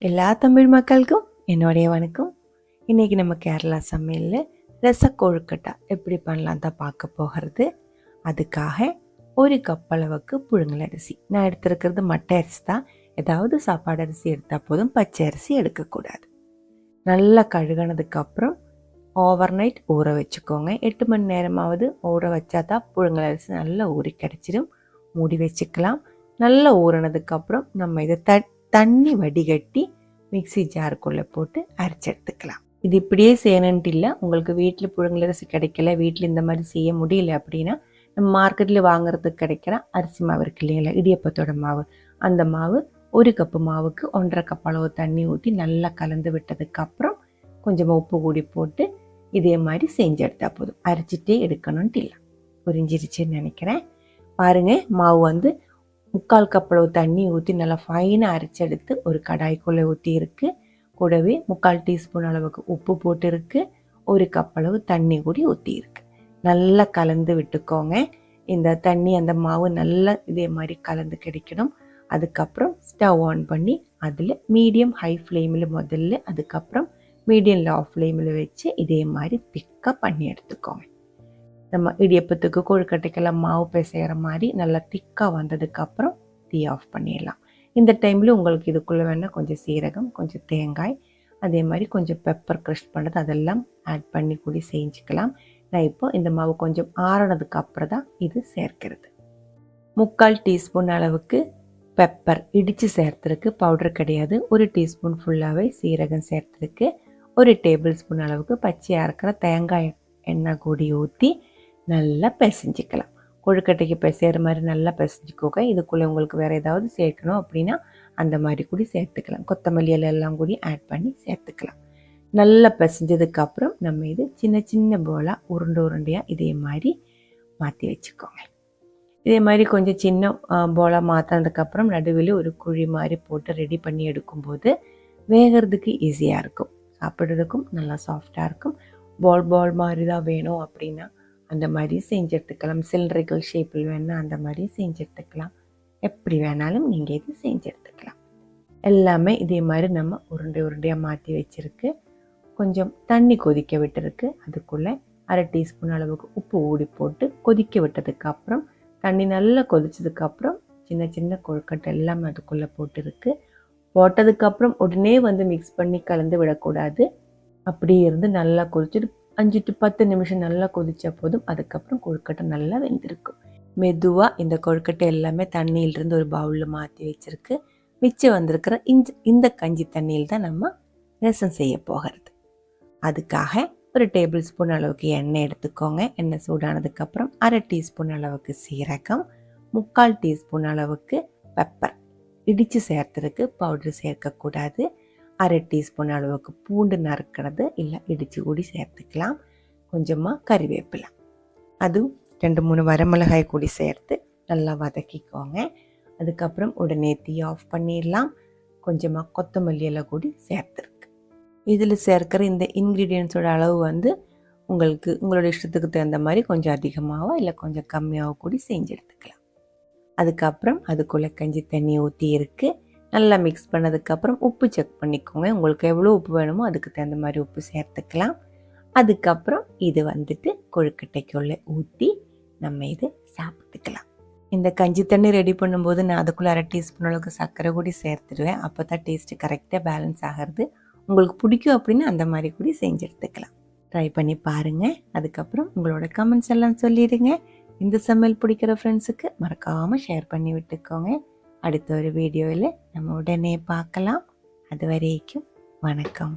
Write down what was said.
எல்லா தமிழ் மக்களுக்கும் என்னுடைய வணக்கம். இன்றைக்கி நம்ம கேரளா சமையலில் ரசக்கொழுக்கட்டை எப்படி பண்ணலாம் தான் பார்க்க போகிறது. அதுக்காக ஒரு கப் அளவுக்கு புழுங்கல் அரிசி நான் எடுத்துருக்கிறது. மட்டை அரிசி தான். ஏதாவது சாப்பாடு அரிசி எடுத்தால் போதும், பச்சை அரிசி எடுக்கக்கூடாது. நல்லா கழுகினதுக்கப்புறம் ஓவர் நைட் ஊற வச்சுக்கோங்க. 8 மணி நேரமாவது ஊற வச்சா தான் புழுங்கல் அரிசி நல்லா ஊறி கிடச்சிடும். மூடி வச்சுக்கலாம். நல்லா ஊறினதுக்கப்புறம் நம்ம இதை தண்ணி வடிகட்டி மிக்சி ஜாருக்குள்ளே போட்டு அரைச்சி எடுத்துக்கலாம். இது இப்படியே செய்யணுன்ட்டு இல்லை. உங்களுக்கு வீட்டில் புழுங்கல் அரிசி கிடைக்கல, வீட்டில் இந்த மாதிரி செய்ய முடியல அப்படின்னா நம்ம மார்க்கெட்டில் வாங்குறதுக்கு கிடைக்கிற அரிசி மாவு இருக்கு இல்லைங்களா, இடியப்பத்தோட மாவு, அந்த மாவு ஒரு கப்பு மாவுக்கு 1.5 கப் அளவு தண்ணி ஊற்றி நல்லா கலந்து விட்டதுக்கப்புறம் கொஞ்சமாக உப்பு கூடி போட்டு இதே மாதிரி செஞ்சு எடுத்தால் போதும். அரைச்சிட்டே எடுக்கணுன்ட்டு இல்லை. புரிஞ்சிருச்சுன்னு நினைக்கிறேன். பாருங்கள், மாவு வந்து 3/4 கப் அளவு தண்ணி ஊற்றி நல்லா ஃபைனாக அரைச்செடுத்து ஒரு கடாய்க்குள்ளே ஊற்றி இருக்குது. கூடவே 3/4 டீஸ்பூன் அளவுக்கு உப்பு போட்டு இருக்குது. 1 கப் அளவு தண்ணி கூடி ஊற்றி இருக்குது. நல்லா கலந்து விட்டுக்கோங்க. இந்த தண்ணி அந்த மாவு நல்லா இதே மாதிரி கலந்து கிடைக்கணும். அதுக்கப்புறம் ஸ்டவ் ஆன் பண்ணி அதில் மீடியம் ஹை ஃப்ளேமில் முதல்ல, அதுக்கப்புறம் மீடியம் லோ ஃப்ளேமில் வச்சு இதே மாதிரி திக்காக பண்ணி எடுத்துக்கோங்க. நம்ம இடியப்பத்துக்கு கொழுக்கட்டைக்கெல்லாம் மாவு பிசைகிற மாதிரி நல்லா திக்காக வந்ததுக்கப்புறம் தீ ஆஃப் பண்ணிடலாம். இந்த டைமில் உங்களுக்கு இதுக்குள்ளே வேணால் கொஞ்சம் சீரகம், கொஞ்சம் தேங்காய், அதே மாதிரி கொஞ்சம் பெப்பர் க்ரஷ் பண்ணுறது அதெல்லாம் ஆட் பண்ணி கூடி செஞ்சுக்கலாம். நான் இப்போ இந்த மாவு கொஞ்சம் ஆறினதுக்கு அப்புறம் தான் இது சேர்க்கிறது. 3/4 டீஸ்பூன் அளவுக்கு பெப்பர் இடித்து சேர்த்துருக்கு, பவுடர் கிடையாது. 1 டீஸ்பூன் ஃபுல்லாகவே சீரகம் சேர்த்துருக்கு. 1 டேபிள் ஸ்பூன் அளவுக்கு பச்சையாக இருக்கிற தேங்காய் எண்ணெய் கூடி ஊற்றி நல்லா பிசைஞ்சிக்கலாம். கொழுக்கட்டைக்கு பிசைகிற மாதிரி நல்லா பிசைஞ்சிக்கோங்க. இதுக்குள்ளே உங்களுக்கு வேறு ஏதாவது சேர்க்கணும் அப்படின்னா அந்த மாதிரி கூடி சேர்த்துக்கலாம். கொத்தமல்லி எல்லாம் கூடி ஆட் பண்ணி சேர்த்துக்கலாம். நல்லா பிசைஞ்சதுக்கப்புறம் நம்ம இது சின்ன சின்ன போலாக உருண்டையாக இதே மாதிரி மாற்றி வச்சுக்கோங்க. இதே மாதிரி கொஞ்சம் சின்ன போலாக மாற்றினதுக்கப்புறம் நடுவில் ஒரு குழி மாதிரி போட்டு ரெடி பண்ணி எடுக்கும்போது வேகிறதுக்கு ஈஸியாக இருக்கும், சாப்பிட்றதுக்கும் நல்லா சாஃப்டாக இருக்கும். பால் மாதிரி தான் வேணும் அப்படின்னா அந்த மாதிரி செஞ்சு எடுத்துக்கலாம். சில்லறைகள் ஷேப்பில் வேணால் அந்த மாதிரி செஞ்சு எடுத்துக்கலாம். எப்படி வேணாலும் நீங்கள் இது செஞ்சு எடுத்துக்கலாம். எல்லாமே இதே மாதிரி நம்ம உருண்டையாக மாற்றி வச்சுருக்கு. கொஞ்சம் தண்ணி கொதிக்க விட்டுருக்கு. அதுக்குள்ளே 1/2 டீஸ்பூன் அளவுக்கு உப்பு ஊடி போட்டு கொதிக்க விட்டதுக்கப்புறம் தண்ணி நல்லா கொதிச்சதுக்கப்புறம் சின்ன சின்ன கொழுக்கட்டை எல்லாமே அதுக்குள்ளே போட்டுருக்கு. போட்டதுக்கப்புறம் உடனே வந்து மிக்ஸ் பண்ணி கலந்து விடக்கூடாது. அப்படியே இருந்து நல்லா கொதிச்சுட்டு 5 to 10 நிமிஷம் நல்லா கொதிச்சா போதும். அதுக்கப்புறம் கொழுக்கட்டை நல்லா வெந்திருக்கும். மெதுவாக இந்த கொழுக்கட்டை எல்லாமே தண்ணியிலிருந்து ஒரு பவுலில் மாற்றி வச்சுருக்கு. மிச்சம் வந்திருக்கிற இந்த கஞ்சி தண்ணியில் தான் நம்ம ரசம் செய்ய போகிறது. அதுக்காக ஒரு டேபிள் ஸ்பூன் அளவுக்கு எண்ணெய் எடுத்துக்கோங்க. எண்ணெய் சூடானதுக்கப்புறம் 1/2 டீஸ்பூன் அளவுக்கு சீரகம், 3/4 டீஸ்பூன் அளவுக்கு பெப்பர் இடித்து சேர்த்துருக்கு, பவுடர் சேர்க்கக்கூடாது. 1/2 டீஸ்பூன் அளவுக்கு பூண்டு நறுக்கிறது இல்லை இடித்து கூடி சேர்த்துக்கலாம். கொஞ்சமாக கறிவேப்பிலை, அதுவும் 2-3 வரமிளகாய் கூடி சேர்த்து நல்லா வதக்கிக்கோங்க. அதுக்கப்புறம் உடனே தீ ஆஃப் பண்ணிடலாம். கொஞ்சமாக கொத்தமல்லி எல்லாம் கூடி சேர்த்துருக்கு. இதில் சேர்க்கிற இந்த இன்க்ரீடியன்ஸோட அளவு வந்து உங்களோட இஷ்டத்துக்கு தகுந்த மாதிரி கொஞ்சம் அதிகமாகவோ இல்லை கொஞ்சம் கம்மியாகவோ கூடி செஞ்சு எடுத்துக்கலாம். அதுக்கப்புறம் அதுக்குள்ளே கஞ்சி தண்ணி ஊற்றி இருக்குது. நல்லா மிக்ஸ் பண்ணதுக்கப்புறம் உப்பு செக் பண்ணிக்கோங்க. உங்களுக்கு எவ்வளோ உப்பு வேணுமோ அதுக்கு தகுந்த மாதிரி உப்பு சேர்த்துக்கலாம். அதுக்கப்புறம் இது வந்துட்டு கொழுக்கட்டைக்குள்ளே ஊற்றி நம்ம இது சாப்பிட்டுக்கலாம். இந்த கஞ்சி தண்ணி ரெடி பண்ணும்போது நான் அதுக்குள்ளே 1/2 டீஸ்பூன் அளவுக்கு சர்க்கரை கூடி சேர்த்துடுவேன். அப்போ தான் டேஸ்ட்டு கரெக்டாக பேலன்ஸ் ஆகிறது. உங்களுக்கு பிடிக்கும் அப்படின்னு அந்த மாதிரி கூடி செஞ்சு எடுத்துக்கலாம். ட்ரை பண்ணி பாருங்கள். அதுக்கப்புறம் உங்களோட கமெண்ட்ஸ் எல்லாம் சொல்லிடுங்க. இந்த சமையல் பிடிக்கிற ஃப்ரெண்ட்ஸுக்கு மறக்காமல் ஷேர் பண்ணி விட்டுக்கோங்க. அடுத்த ஒரு வீடியோவில் நம்ம உடனே பார்க்கலாம். அது வரைக்கும் வணக்கம்.